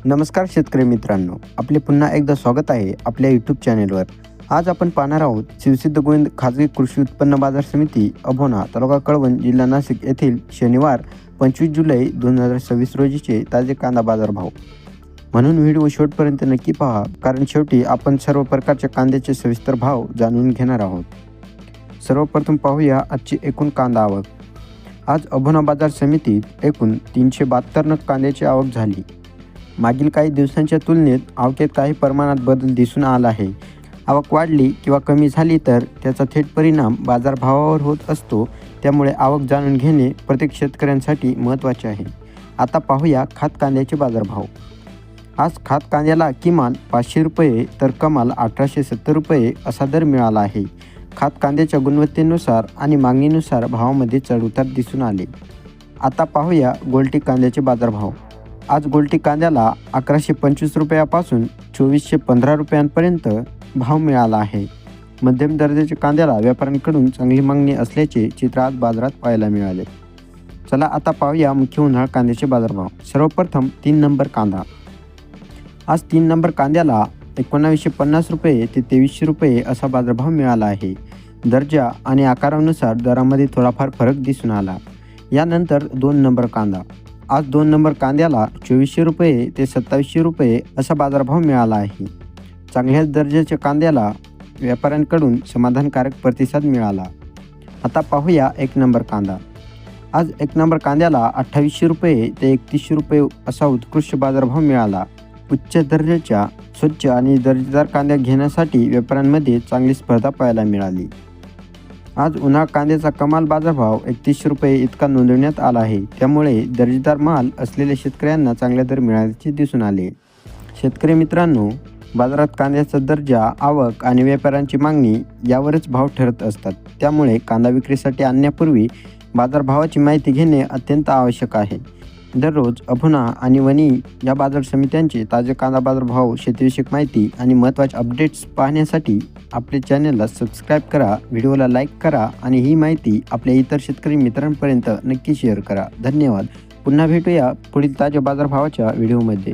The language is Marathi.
नमस्कार शेतकरी मित्रांनो, आपले पुन्हा एकदा स्वागत आहे आपल्या यूट्यूब चॅनेलवर। आज आपण पाहणार आहोत शिवसिद्ध गोविंद खाजगी कृषी उत्पन्न बाजार समिती अभोणा, तालुका कळवण, जिल्हा नाशिक येथील शनिवार 25 जुलै 2026 रोजीचे ताजे कांदा बाजार भाव। म्हणून व्हिडिओ शेवटपर्यंत नक्की पहा, कारण शेवटी आपण सर्व प्रकारच्या कांद्याचे सविस्तर भाव जाणून घेणार आहोत। सर्वप्रथम पाहूया आजची एकूण कांदा आवक। आज अभोणा बाजार समितीत एकूण 372 नग कांद्याची आवक झाली। मागील काही दिवसांच्या तुलनेत आवकेत काही प्रमाणात बदल दिसून आला आहे। आवक वाढली किंवा कमी झाली तर त्याचा थेट परिणाम बाजारभावावर होत असतो, त्यामुळे आवक जाणून घेणे प्रत्येक शेतकऱ्यांसाठी महत्त्वाचे आहे। आता पाहूया खात कांद्याचे बाजारभाव। आज खात कांद्याला किमान 500 रुपये तर कमाल 1870 रुपये असा दर मिळाला आहे। खात कांद्याच्या गुणवत्तेनुसार आणि मागणीनुसार भावामध्ये चढउतार दिसून आले। आता पाहूया गोल्टी कांद्याचे बाजारभाव। आज गोल्टी कांद्याला 1125 रुपयापासून 2415 रुपयांपर्यंत भाव मिळाला आहे। मध्यम दर्जाच्या कांद्याला व्यापाऱ्यांकडून चांगली मागणी असल्याचे चित्र आज बाजारात पाहायला मिळाले। चला आता पाहूया मुख्य उन्हाळ कांद्याचे बाजारभाव। सर्वप्रथम 3 नंबर कांदा। आज 3 नंबर कांद्याला 1950 रुपये ते 2300 रुपये असा बाजारभाव मिळाला आहे। दर्जा आणि आकारानुसार दरामध्ये थोडाफार फरक दिसून आला। यानंतर 2 नंबर कांदा। आज 2 नंबर कांद्याला 2400 रुपये ते 2700 रुपये असा बाजारभाव मिळाला आहे। चांगल्या दर्जाच्या कांद्याला व्यापाऱ्यांकडून समाधानकारक प्रतिसाद मिळाला। आता पाहूया 1 नंबर कांदा। आज 1 नंबर कांद्याला 2800 रुपये ते 3100 रुपये असा उत्कृष्ट बाजारभाव मिळाला। उच्च दर्जाच्या स्वच्छ आणि दर्जेदार कांद्या घेण्यासाठी व्यापाऱ्यांमध्ये चांगली स्पर्धा पाहायला मिळाली। आज उन्हाळ कांद्याचा कमाल बाजारभाव 3100 रुपये इतका नोंदवण्यात आला आहे, त्यामुळे दर्जेदार माल असलेल्या शेतकऱ्यांना चांगले दर मिळाल्याचे दिसून आले। शेतकरी मित्रांनो, बाजारात कांद्याचा दर्जा, आवक आणि व्यापाऱ्यांची मागणी यावरच भाव ठरत असतात, त्यामुळे कांदा विक्रीसाठी आणण्यापूर्वी बाजारभावाची माहिती घेणे अत्यंत आवश्यक आहे। दररोज अभोणा आणि वणी या बाजार समित्यांचे ताजे कांदा बाजारभाव, शेतीविषयक माहिती आणि महत्त्वाचे अपडेट्स पाहण्यासाठी आपल्या चॅनलला सबस्क्राईब करा, व्हिडिओला लाईक करा आणि ही माहिती आपल्या इतर शेतकरी मित्रांपर्यंत नक्की शेअर करा। धन्यवाद। पुन्हा भेटूया पुढील ताज्या बाजारभावाच्या व्हिडिओमध्ये।